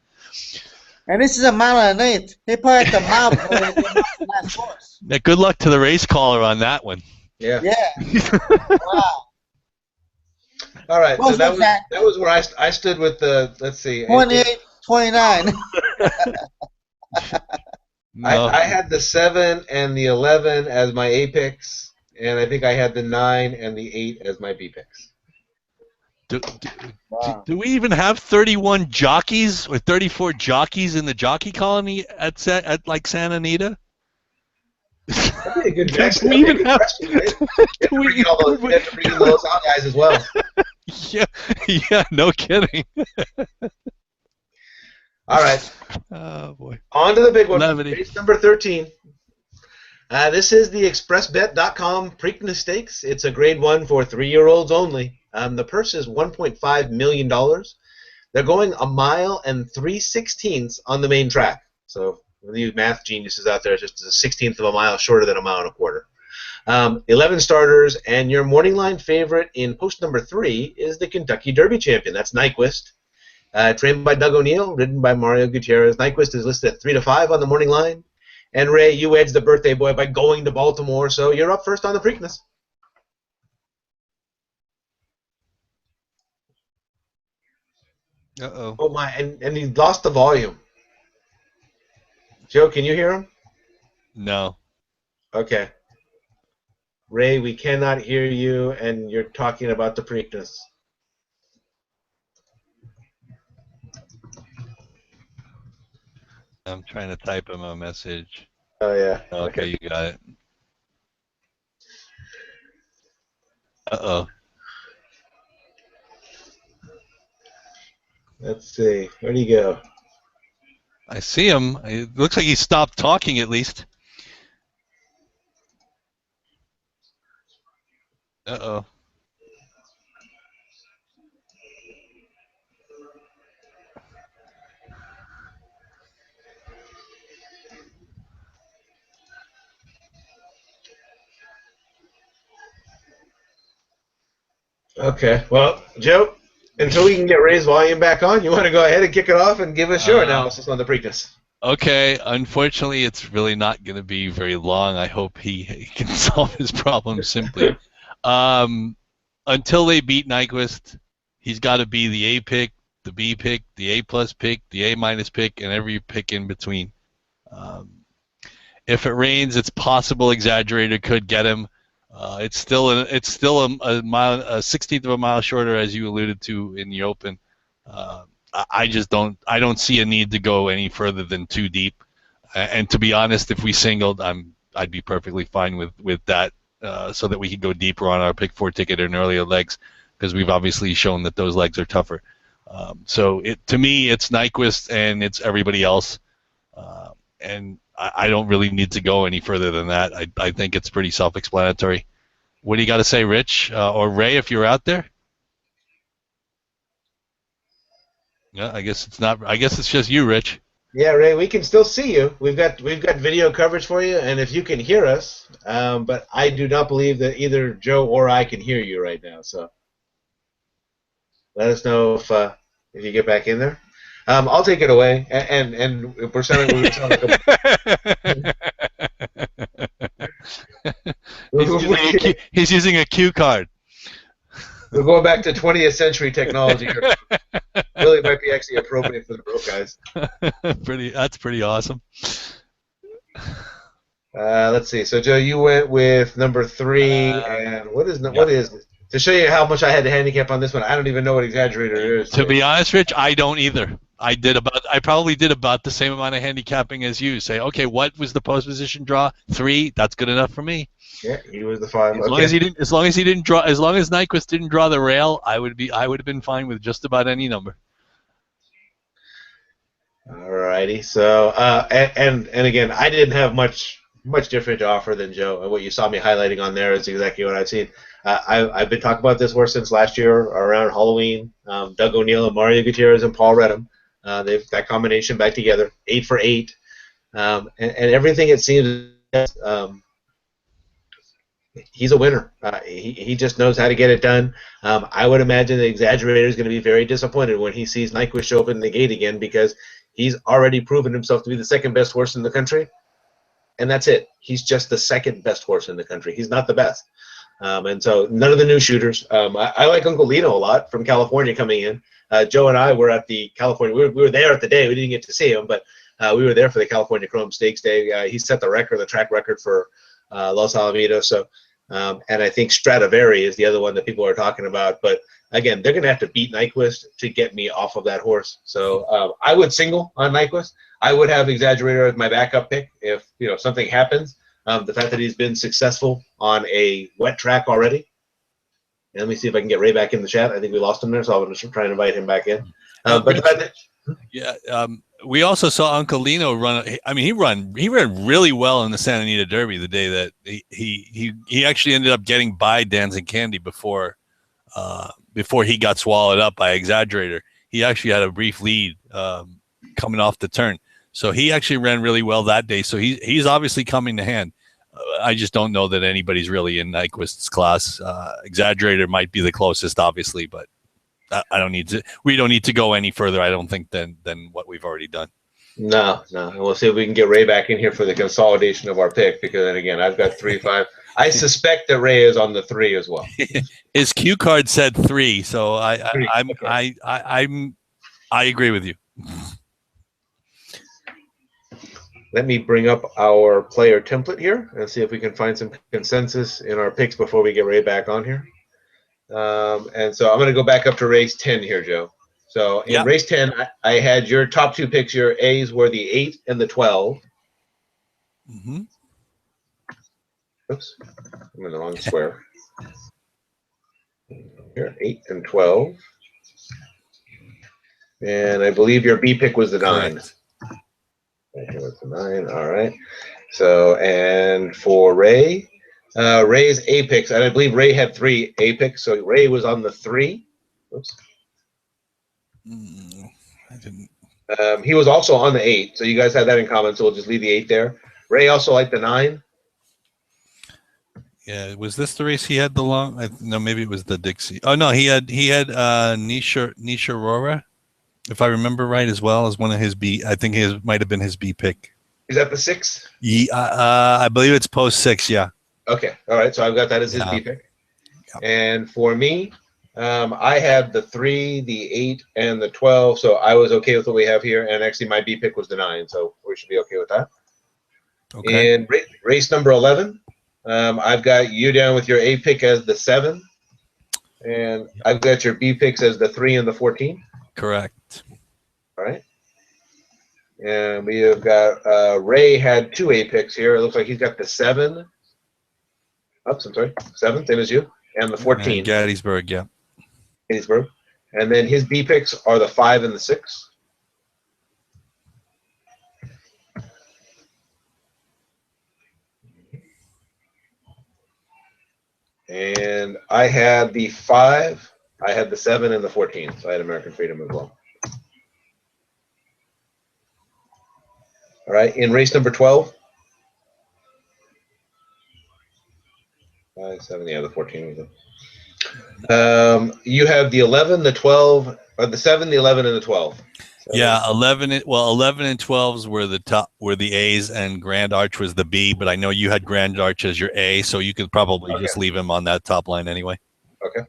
And this is a mile and an eighth. They put at the mile before they get the last horse. Now, good luck to the race caller on that one. Yeah. Wow. All right, so that was where I stood with the, let's see. 28, 29. No. I had the 7 and the 11 as my A picks, and I think I had the 9 and the 8 as my B picks. Do we even have 31 jockeys or 34 jockeys in the jockey colony at like Santa Anita? That'd be a good question. Do we even have? You have to bring in those out guys as well. Yeah, no kidding. All right. Oh boy. On to the big one. Levity. Race number 13. This is the ExpressBet.com Preakness Stakes. It's a Grade 1 for 3-year-olds only. The purse is $1.5 million. They're going 1 mile and 3/16 on the main track. So for you math geniuses out there, it's just a 1/16 of a mile shorter than 1.25 miles. 11 starters, and your morning line favorite in post number 3 is the Kentucky Derby champion. That's Nyquist. Trained by Doug O'Neill, ridden by Mario Gutierrez. Nyquist is listed at 3 to 5 on the morning line. And Ray, you edged the birthday boy by going to Baltimore, so you're up first on the Preakness. Uh-oh. Oh my, and he lost the volume. Joe, can you hear him? No. Okay. Ray, we cannot hear you, and you're talking about the Preakness. I'm trying to type him a message. Oh, yeah. Okay, you got it. Uh-oh. Let's see. Where'd he go? I see him. It looks like he stopped talking at least. Uh-oh. Okay. Well, Joe, until we can get Ray's volume back on, you want to go ahead and kick it off and give us your analysis on the Preakness? Okay. Unfortunately, it's really not going to be very long. I hope he can solve his problem simply. Until they beat Nyquist, he's got to be the A pick, the B pick, the A+ pick, the A- pick, and every pick in between. If it rains, it's possible Exaggerator could get him. It's still a mile, a 1/16 of a mile shorter, as you alluded to in the Open. I don't see a need to go any further than 2 deep. And to be honest, if we singled, I'd be perfectly fine with that, so that we could go deeper on our pick 4 ticket in earlier legs, because we've obviously shown that those legs are tougher. So to me, it's Nyquist and it's everybody else, and I don't really need to go any further than that. I think it's pretty self-explanatory. What do you got to say, Rich, or Ray, if you're out there? Yeah, I guess it's not. I guess it's just you, Rich. Yeah, Ray, we can still see you. We've got video coverage for you, and if you can hear us, but I do not believe that either Joe or I can hear you right now. So let us know if you get back in there. I'll take it away, and we're sounding He's using a cue card. We're going back to 20th century technology. Really might be actually appropriate for the broke guys. That's pretty awesome. Let's see. So Joe, you went with number 3, and what is it? To show you how much I had to handicap on this one, I don't even know what Exaggerator is. To be honest, Rich, I don't either. I probably did about the same amount of handicapping as you. Say, okay, what was the post position draw? 3. That's good enough for me. Yeah, he was the 5. As long as he didn't draw, as long as Nyquist didn't draw the rail, I would have been fine with just about any number. Alrighty. So, and again, I didn't have much different to offer than Joe. And what you saw me highlighting on there is exactly what I've seen. I've been talking about this horse since last year around Halloween. Doug O'Neill and Mario Gutierrez and Paul Redham. They've that combination back together, 8 for 8, and everything it seems. He's a winner. He just knows how to get it done. I would imagine the Exaggerator is going to be very disappointed when he sees Nyquist show up in the gate again, because he's already proven himself to be the second best horse in the country, and that's it. He's just the second best horse in the country. He's not the best. And so none of the new shooters. I like Uncle Lino a lot from California coming in. Joe and I were at the California. We were there at the day. We didn't get to see him, but we were there for the California Chrome Stakes Day. He set the track record for Los Alamitos. So, and I think Stradivari is the other one that people are talking about. But again, they're going to have to beat Nyquist to get me off of that horse. So I would single on Nyquist. I would have Exaggerator as my backup pick if something happens. The fact that he's been successful on a wet track already. And let me see if I can get Ray back in the chat. I think we lost him there, so I'm going to try and invite him back in. We also saw Uncle Lino run. I mean, he ran really well in the Santa Anita Derby the day that he actually ended up getting by Dancing Candy before he got swallowed up by Exaggerator. He actually had a brief lead coming off the turn. So he actually ran really well that day. So he's obviously coming to hand. I just don't know that anybody's really in Nyquist's class. Exaggerator might be the closest, obviously, but we don't need to go any further, I don't think, than what we've already done. No. We'll see if we can get Ray back in here for the consolidation of our pick, because then again, I've got 3-5. I suspect that Ray is on the 3 as well. His cue card said 3, so I agree with you. Let me bring up our player template here and see if we can find some consensus in our picks before we get Ray back on here. And so I'm going to go back up to race 10 here, Joe. So in race 10, I had your top 2 picks. Your A's were the 8 and the 12. Mm-hmm. Oops, I'm in the wrong square. Here, 8 and 12. And I believe your B pick was the 9. Correct. Here was the 9. All right. So, and for Ray, Ray's A picks, and I believe Ray had 3 A picks, so Ray was on the 3. Oops. I didn't. He was also on the 8, so you guys had that in common, so we'll just leave the 8 there. Ray also liked the 9. Yeah, was this the race he had the long? No, maybe it was the Dixie. Oh no, he had Nisha Aurora, if I remember right, as well as one of his B. I think his might have been his B pick. Is that the 6? Yeah, I believe it's post 6. Yeah. Okay. All right. So I've got that as his B pick. Yeah. And for me, I had the 3, the 8, and the 12. So I was okay with what we have here. And actually, my B pick was the 9. So we should be okay with that. Okay. And race number 11, I've got you down with your A pick as the 7. And I've got your B picks as the 3 and the 14. Correct. All right. And we have got Ray had 2 A picks here. It looks like he's got the 7. Oops, I'm sorry. 7, same as you. And the 14. And Gettysburg, yeah. Gettysburg. And then his B picks are the 5 and the 6. And I had the 5, I had the 7 and the 14. So I had American Freedom as well. All right, in race number 12. 5, 7, yeah, the 14. You have the 11, the 12, or the 7, the 11, and the 12. So yeah, 11 and 12s were the top, were the A's, and Grand Arch was the B. But I know you had Grand Arch as your A, so you could probably just leave him on that top line anyway. Okay.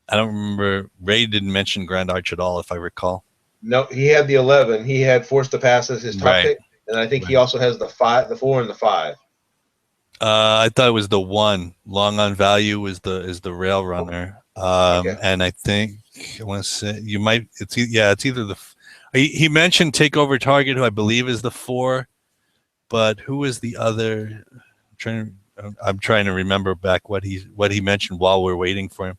I don't remember. Ray didn't mention Grand Arch at all, if I recall. No, he had the 11. He had Forced to Pass as his top pick, and I think he also has the 5, the 4, and the 5. I thought it was the 1. Long on value is the rail runner. Okay. And I think I want to say you might. It's either the. He mentioned Takeover Target, who I believe is the 4, but who is the other? I'm trying to remember back what he mentioned while we're waiting for him.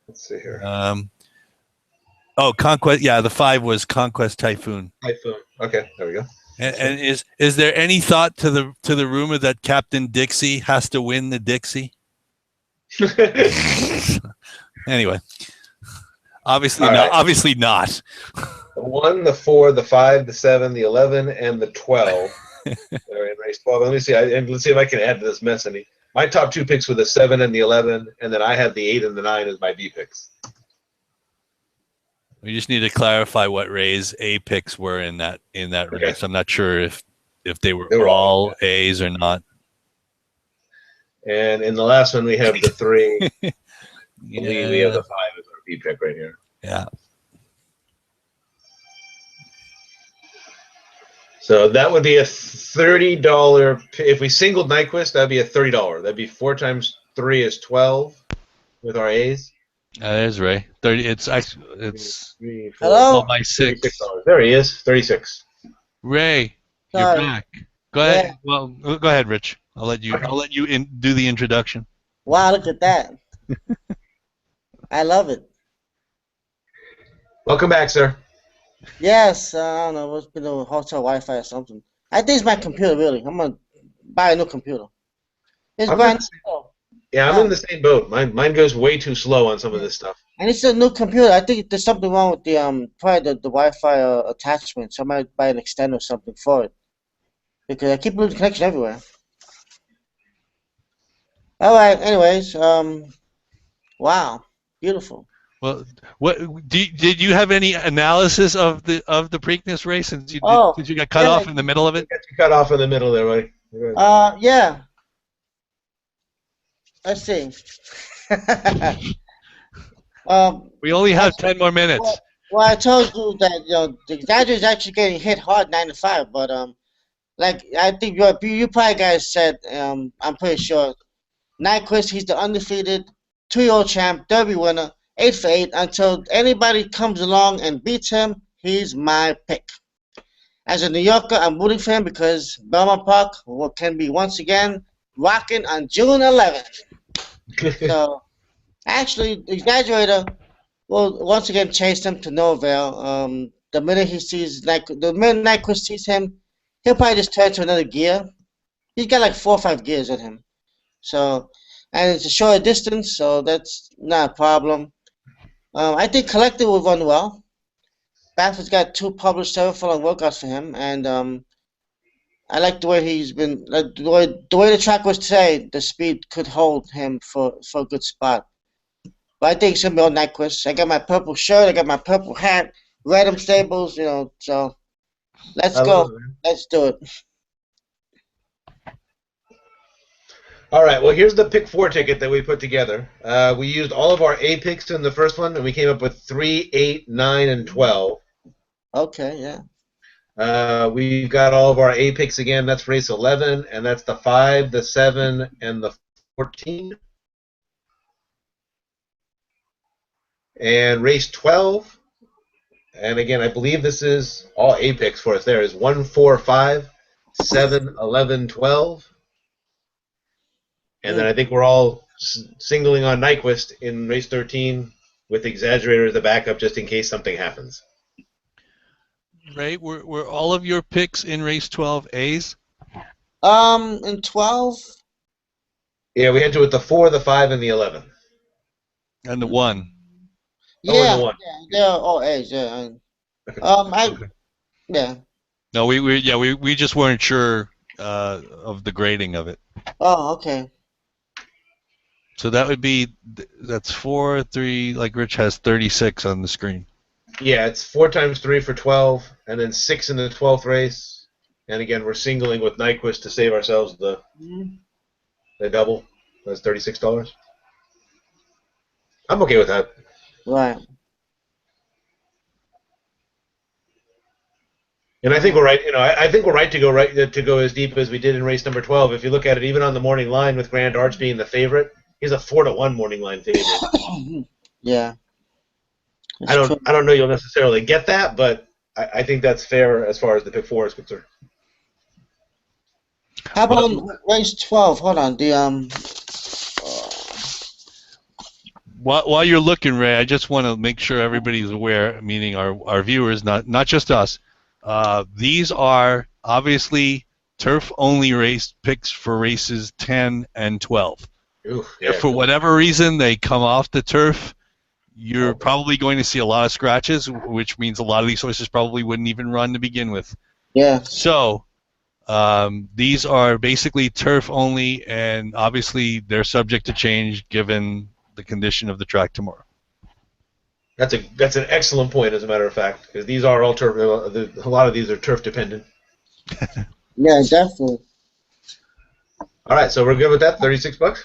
Let's see here. Conquest. Yeah, the 5 was Conquest Typhoon. Typhoon. Okay, there we go. And is there any thought to the rumor that Captain Dixie has to win the Dixie? Anyway, obviously All not. right. Obviously not. The 1, the 4, the 5, the 7, the 11, and the 12. They're in race 12. Let me see. Let's see if I can add to this mess. My top 2 picks were the 7 and the 11, and then I had the 8 and the 9 as my B picks. We just need to clarify what Ray's A picks were in that race. I'm not sure if they were all A's or not. And in the last one, we have the 3. Yeah. We have the 5 as our B pick right here. Yeah. So that would be a $30. If we singled Nyquist, that'd be a $30. That'd be 4 times 3 is 12 with our A's. There's Ray. 30. It's 3, 4, Hello? by 6. $36. There he is. 36. Ray, you're Sorry. back. Go ahead. Yeah. Well, go ahead, Rich. I'll let you do the introduction. Wow, look at that. I love it. Welcome back, sir. Yes, I don't know. It's been a hotel Wi-Fi or something. I think it's my computer, really. I'm going to buy a new computer. It's brand new. Yeah, I'm in the same boat. Mine goes way too slow on some of this stuff. And it's a new computer. I think there's something wrong with probably the Wi-Fi attachment. So I might buy an extender or something for it. Because I keep losing connection everywhere. All right. Anyways, wow, beautiful. Well, did you have any analysis of the Preakness race since you got cut off in the middle of it? Got you cut off in the middle there, buddy. Yeah. Let's see. We only have 10 more minutes. Well, I told you that the Dodgers is actually getting hit hard 9-5, but like I think you probably guys said, I'm pretty sure. Nyquist, he's the undefeated 2-year-old champ, Derby winner, 8 for 8. Until anybody comes along and beats him, he's my pick. As a New Yorker, I'm rooting for him because Belmont Park can be once again rocking on June 11th. So, actually, the Exaggerator will once again chase him to no avail. The minute Nyquist sees him, he'll probably just turn to another gear. He's got like 4 or 5 gears in him. So, and it's a shorter distance, so that's not a problem. I think Collector will run well. Bafford's got 2 published 7-furlong workouts for him, and I like the way he's been. Like the way the track was today, the speed could hold him for a good spot. But I think it's gonna be all Nyquist. I got my purple shirt, I got my purple hat, Redham Stables, so let's go. Let's do it. All right, well, here's the pick 4 ticket that we put together. We used all of our A picks in the first one, and we came up with 3, 8, 9, and 12. Okay, yeah. We've got all of our A picks again. That's race 11, and that's the 5, the 7, and the 14. And race 12, and again, I believe this is all A picks for us there, is 1, 4, 5, 7, 11, 12. And then I think we're all singling on Nyquist in race 13 with Exaggerator as the backup just in case something happens. Ray, were all of your picks in race 12 A's? In 12? Yeah, we had to with the 4, the 5, and the 11. And the 1. Yeah, the 1. yeah, they're all A's, yeah. Yeah. No, we just weren't sure of the grading of it. Oh, okay. So that's 4, 3, like Rich has 36 on the screen. Yeah, it's 4 times 3 for 12, and then 6 in the 12th race. And again, we're singling with Nyquist to save ourselves the double. That's $36. I'm okay with that. Right. And I think we're right. I think we're right to go as deep as we did in race number 12. If you look at it, even on the morning line with Grand Arch being the favorite, he's a 4-1 morning line favorite. Yeah. I don't know you'll necessarily get that, but I think that's fair as far as the pick 4 is concerned. How about race 12? Hold on. While you're looking, Ray, I just want to make sure everybody's aware, meaning our viewers, not just us. These are obviously turf-only race picks for races 10 and 12. Ooh, yeah, If for whatever reason they come off the turf, you're probably going to see a lot of scratches, which means a lot of these horses probably wouldn't even run to begin with. Yeah. So these are basically turf only, and obviously they're subject to change given the condition of the track tomorrow. That's an excellent point, as a matter of fact, because these are all turf. A lot of these are turf dependent. Yeah, definitely. All right, so we're good with that. $36.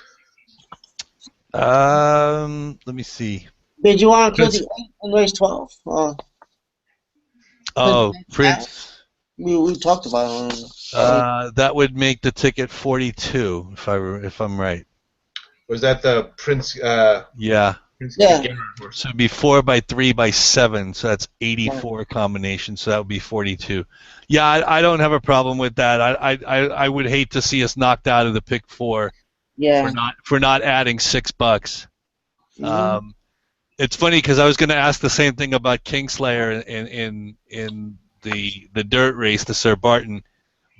Let me see. Did you want to include the 8 in race 12? Prince. We talked about it. That would make the ticket 42, if I'm right. Was that the Prince? Yeah. Prince Yeah. So it'd be 4x3x7, so that's 84 combinations. So that would be 42. Yeah, I don't have a problem with that. I would hate to see us knocked out of the pick 4. Yeah. For not adding $6. It's funny because I was going to ask the same thing about Kingslayer in the dirt race, the Sir Barton,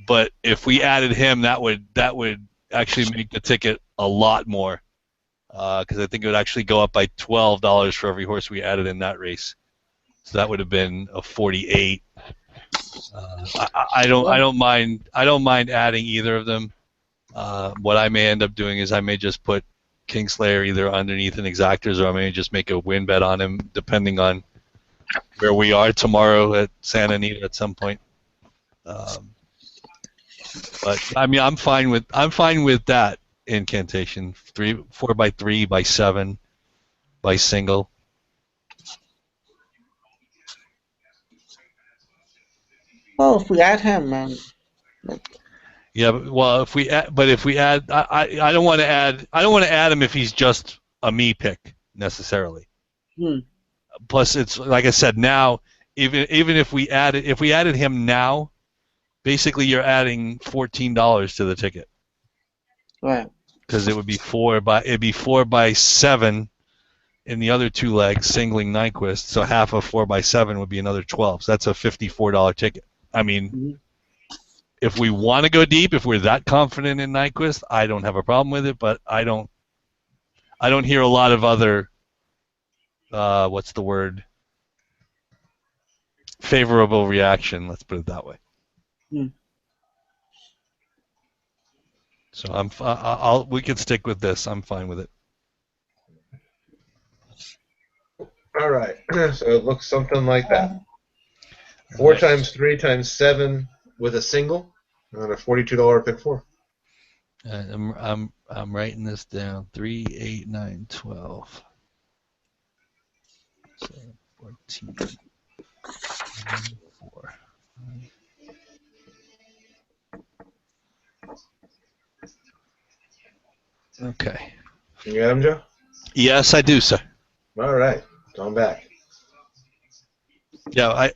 but if we added him, that would actually make the ticket a lot more, because I think it would actually go up by $12 for every horse we added in that race. So that would have been a 48. I don't mind adding either of them. What I may end up doing is I may just put Kingslayer either underneath an exactors, or I may just make a win bet on him, depending on where we are tomorrow at Santa Anita at some point. But I mean, I'm fine with that incantation. 4x3 by 7 by single. Oh, if we add him, man. Yeah, well, if we add, I don't want to add him if he's just a me pick necessarily. Plus, it's like I said, now even if we added him now, basically you're adding $14 to the ticket. Right. Because it would be 4 by 7 in the other two legs, singling Nyquist. So half of 4 by 7 would be another 12. So that's a $54 ticket. I mean, if we want to go deep, if we're that confident in Nyquist, I don't have a problem with it. But I don't hear a lot of other what's the word? Favorable reaction. Let's put it that way. So we can stick with this. I'm fine with it. All right. So it looks something like that. 4 times 3 times 7 with a single, and a $42 pick 4. I'm writing this down. 3, 8, 9, 12. 7, 14, 4. Okay. You got him, Joe? Yes, I do, sir. All right. So I'm back. Yeah,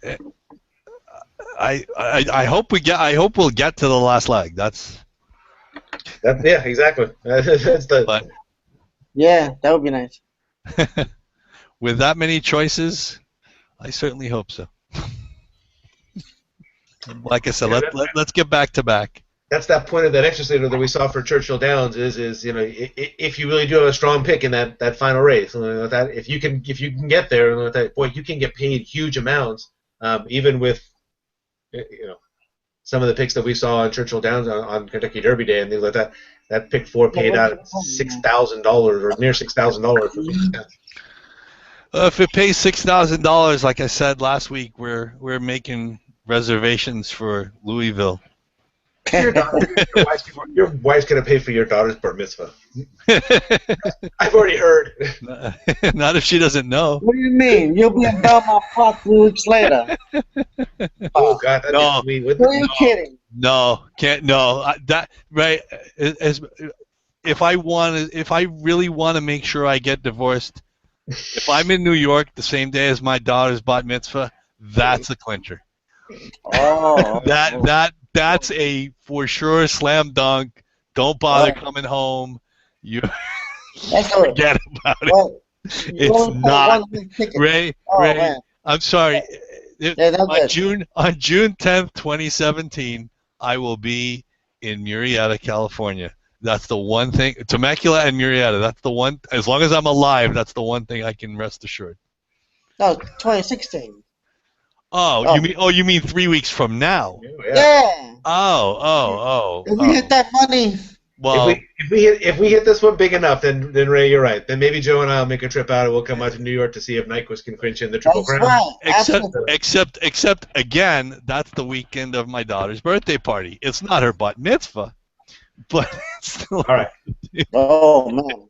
I hope we'll get to the last leg. Yeah, exactly. Yeah, that would be nice. With that many choices, I certainly hope so. Like I said, let's get back to back. That's that point of that exercise that we saw for Churchill Downs is if you really do have a strong pick in that final race, that if you can get there, boy, you can get paid huge amounts, even with some of the picks that we saw on Churchill Downs on Kentucky Derby Day and things like that. That pick 4 paid out $6,000 or near $6,000 for these accounts. If it pays $6,000, like I said last week, we're making reservations for Louisville. Your wife's gonna pay for your daughter's bar mitzvah. I've already heard. Not if she doesn't know. What do you mean? You'll be in Belmont Park 3 weeks later. Oh God, that'd No. be sweet. Who are you kidding? No, can't. No, that right. If I really want to make sure I get divorced, if I'm in New York the same day as my daughter's bat mitzvah, that's a clincher. Oh. That's a for sure slam dunk. Don't bother coming home. You forget about it. Well, It's not Ray. Ray, man. I'm sorry. On June 10th, 2017, I will be in Murrieta, California. That's the one thing. Temecula and Murrieta. That's the one. As long as I'm alive, that's the one thing I can rest assured. No, 2016. You mean 3 weeks from now? Yeah. Oh. If we hit that money. Well, if we hit this one big enough, then Ray, you're right. Then maybe Joe and I'll make a trip out, and we'll come out to New York to see if Nyquist can clinch in the Triple Crown. Right. Except again, that's the weekend of my daughter's birthday party. It's not her bat mitzvah, but it's still. All right. Oh man.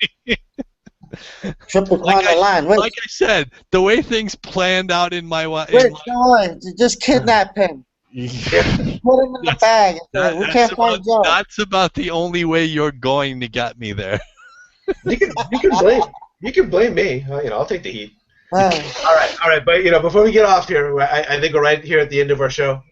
Triple Crown the line. Wait. Like I said, the way things planned out in my Wait, don't worry. Just kidnap him. Put him in the bag. We can't find Joe. That's about the only way you're going to get me there. You can blame me. I'll take the heat. Wow. All right. But before we get off here, I think we're right here at the end of our show.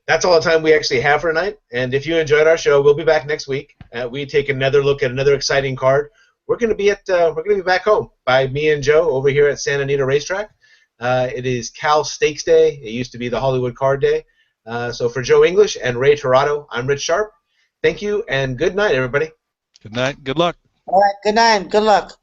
That's all the time we actually have for tonight. And if you enjoyed our show, we'll be back next week. We take another look at another exciting card. We're going to be back home by me and Joe over here at Santa Anita Racetrack. It is Cal Stakes Day. It used to be the Hollywood Card Day. So for Joe English and Ray Torado, I'm Rich Sharp. Thank you and good night, everybody. Good night. Good luck. All right. Good night. Good luck.